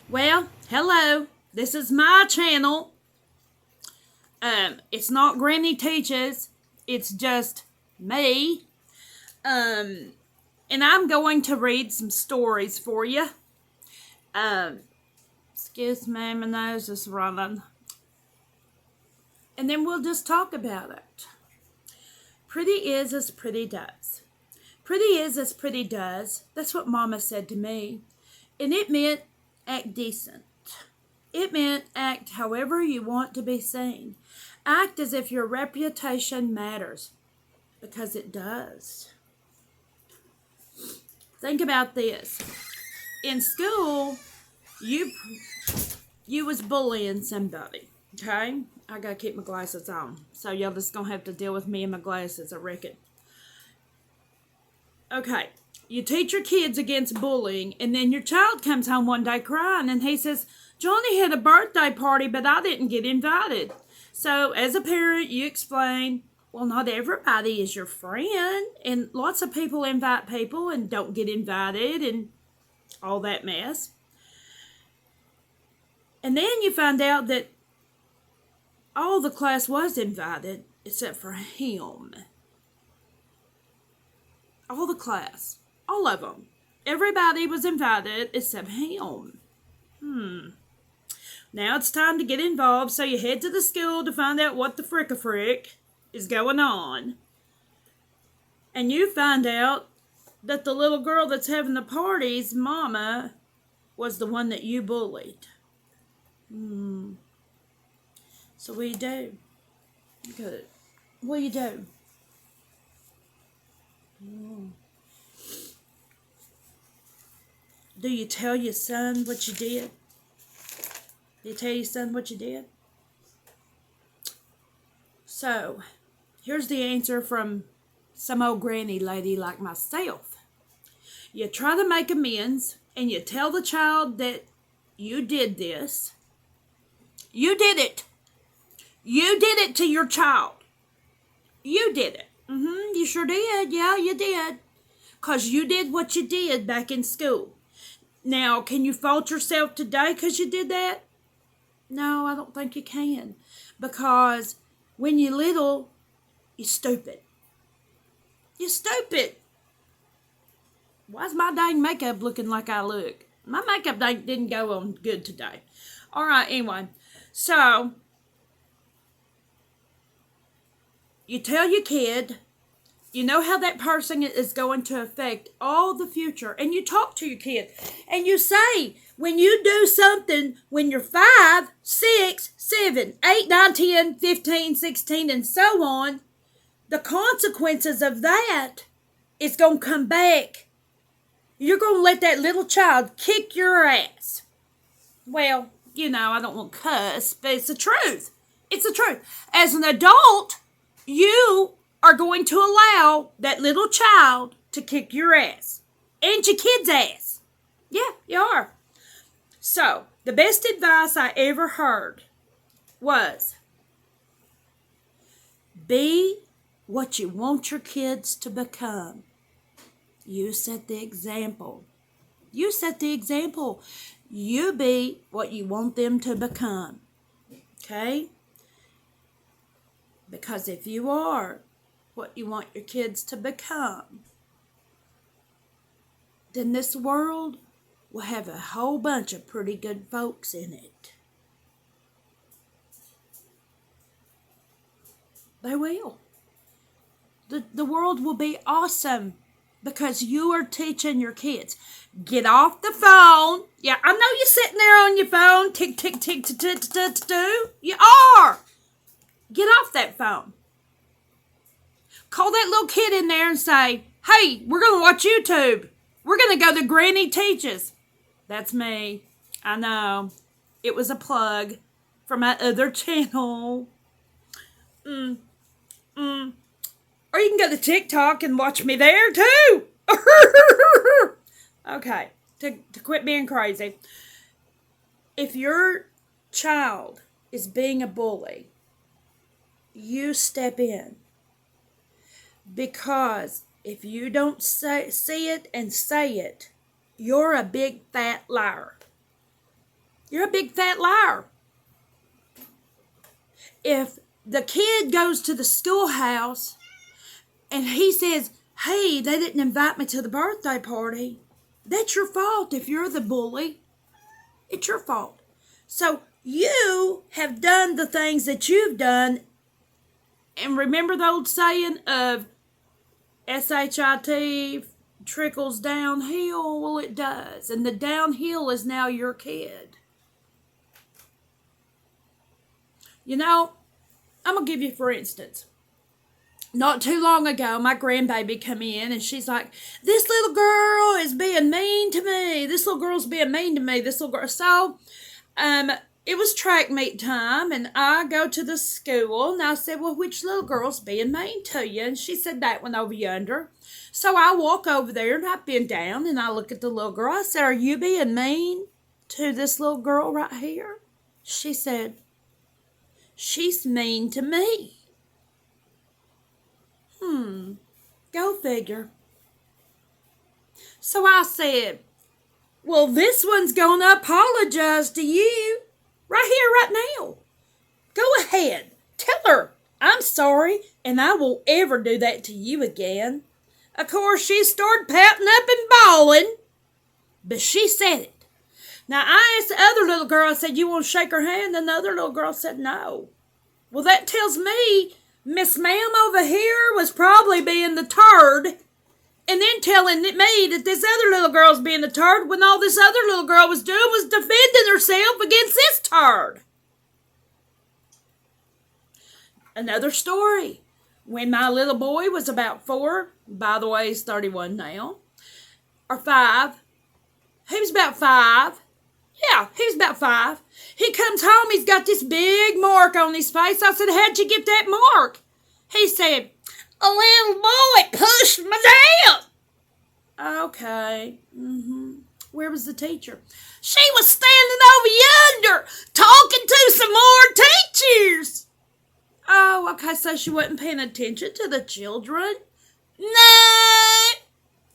Well, hello. This is my channel. It's not Granny Teaches. It's just me. Um, and I'm going to read some stories for you. Um, Excuse me, my nose is running. And then we'll just talk about it. Pretty is as pretty does. Pretty is as pretty does. That's what Mama said to me. And it meant act decent. It meant act however you want to be seen. Act as if your reputation matters, because it does. Think about this. In school, you was bullying somebody, okay? I gotta keep my glasses on, so y'all just gonna have to deal with me and my glasses, I reckon. Okay, you teach your kids against bullying, and then your child comes home one day crying, and he says, Johnny had a birthday party, but I didn't get invited. So, as a parent, you explain, well, not everybody is your friend, and lots of people invite people and don't get invited, and all that mess. And then you find out that all the class was invited except for him. All the class. All of them. Everybody was invited except him. Now it's time to get involved, so you head to the school to find out what the frick is going on. And you find out that the little girl that's having the party's mama was the one that you bullied. So what do you do? Good. What do you do? Do you tell your son what you did? Do you tell your son what you did? So, here's the answer from some old granny lady like myself. You try to make amends, and you tell the child that you did this. You did it. You did it to your child. You did it. You sure did. Yeah, you did. 'Cause you did what you did back in school. Now, can you fault yourself today 'cause you did that? No, I don't think you can. Because when you're little, you're stupid. You're stupid. Why's my dang makeup looking like I look? My makeup didn't go on good today. Alright, anyway. So, you tell your kid, you know how that person is going to affect all the future. And you talk to your kid. And you say, when you do something when you're 5, 6, 7, 8, 9, 10, 15, 16, and so on, the consequences of that is going to come back. You're going to let that little child kick your ass. Well, I don't want to cuss, but it's the truth. It's the truth. As an adult, you are going to allow that little child to kick your ass. And your kid's ass. Yeah, you are. So, the best advice I ever heard was, be what you want your kids to become. You set the example. You set the example. You be what you want them to become. Okay? Because if you are what you want your kids to become, then this world will have a whole bunch of pretty good folks in it. They will. The world will be awesome because you are teaching your kids. Get off the phone. Yeah, I know you're sitting there on your phone. Tick, tick, tick, tick, tick, tick, tick. You are. Get off that phone. Call that little kid in there and say, hey, we're going to watch YouTube. We're going to go to Granny Teaches. That's me. I know. It was a plug for my other channel. Or you can go to TikTok and watch me there too. Okay, to quit being crazy. If your child is being a bully, you step in. Because if you don't see it and say it, you're a big fat liar. You're a big fat liar. If the kid goes to the schoolhouse and he says, hey, they didn't invite me to the birthday party, that's your fault if you're the bully. It's your fault. So you have done the things that you've done. And remember the old saying of SHIT trickles downhill? Well, it does. And the downhill is now your kid. You know, I'm going to give you, for instance, not too long ago, my grandbaby come in and she's like, this little girl is being mean to me. This little girl's being mean to me. This little girl. So, it was track meet time and I go to the school and I said, well, which little girl's being mean to you? And she said, that one over yonder. So I walk over there and I bend down and I look at the little girl. I said, are you being mean to this little girl right here? She said, she's mean to me. Go figure. So I said, well, this one's going to apologize to you right here, right now. Go ahead. Tell her I'm sorry and I won't ever do that to you again. Of course, she started pouting up and bawling, but she said it. Now, I asked the other little girl, I said, you want to shake her hand? And the other little girl said, no. Well, that tells me Miss Ma'am over here was probably being the turd, and then telling me that this other little girl's being the turd when all this other little girl was doing was defending herself against this turd. Another story. When my little boy was about 4, by the way, he's 31 now, or 5. He was about 5. Yeah, he was about 5. He comes home, he's got this big mark on his face. I said, how'd you get that mark? He said, a little boy pushed me down. Okay. Where was the teacher? She was standing over yonder talking to some more teachers. Oh, okay, so she wasn't paying attention to the children? No.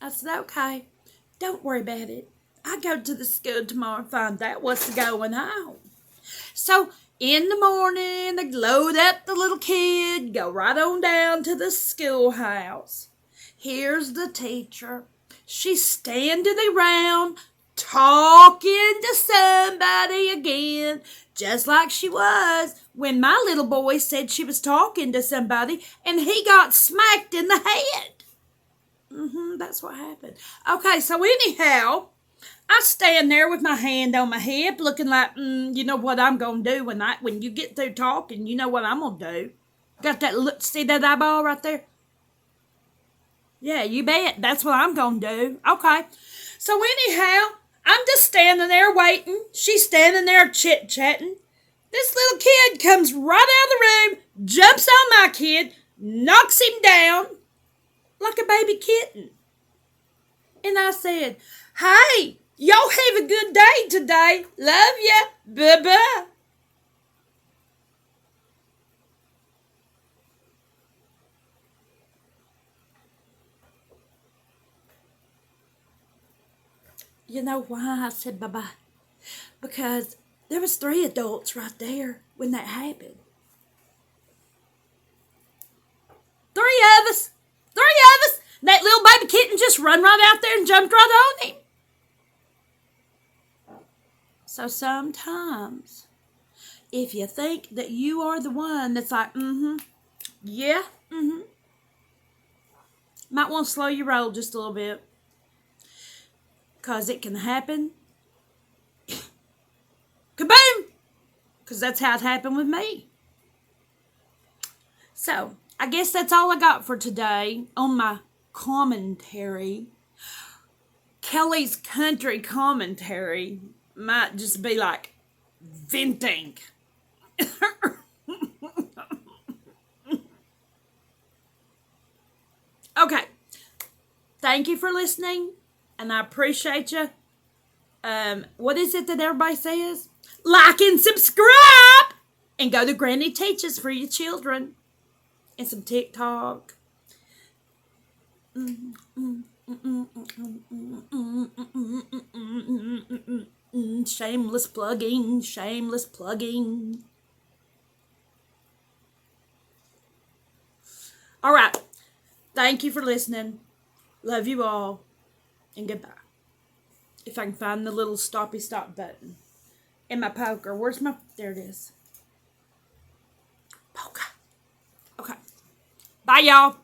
I said, okay, don't worry about it. I go to the school tomorrow and find out what's going on. So in the morning, they load up the little kid, go right on down to the schoolhouse. Here's the teacher. She's standing around talking to somebody again, just like she was when my little boy said she was talking to somebody and he got smacked in the head. That's what happened. Okay, so anyhow, I stand there with my hand on my hip looking like, you know what I'm going to do when you get through talking, you know what I'm going to do. Got that look, see that eyeball right there? Yeah, you bet. That's what I'm going to do. Okay. So anyhow, I'm just standing there waiting. She's standing there chit-chatting. This little kid comes right out of the room, jumps on my kid, knocks him down like a baby kitten. And I said, hey, y'all have a good day today. Love ya. Bye-bye. You know why I said bye-bye? Because there was 3 adults right there when that happened. 3 of us. 3 of us. That little baby kitten just run right out there and jumped right on him. So sometimes, if you think that you are the one that's like, yeah, might want to slow your roll just a little bit. Because it can happen. Kaboom! Because that's how it happened with me. So, I guess that's all I got for today on my commentary. Kelly's country commentary might just be like venting. Okay. Thank you for listening. And I appreciate you. What is it that everybody says? Like and subscribe! And go to Granny Teaches for your children. And some TikTok. Shameless plugging, shameless plugging. All right. Thank you for listening. Love you all. And goodbye. If I can find the little stoppy stop button in my poker. Where's my... There it is. Poker. Okay. Bye, y'all.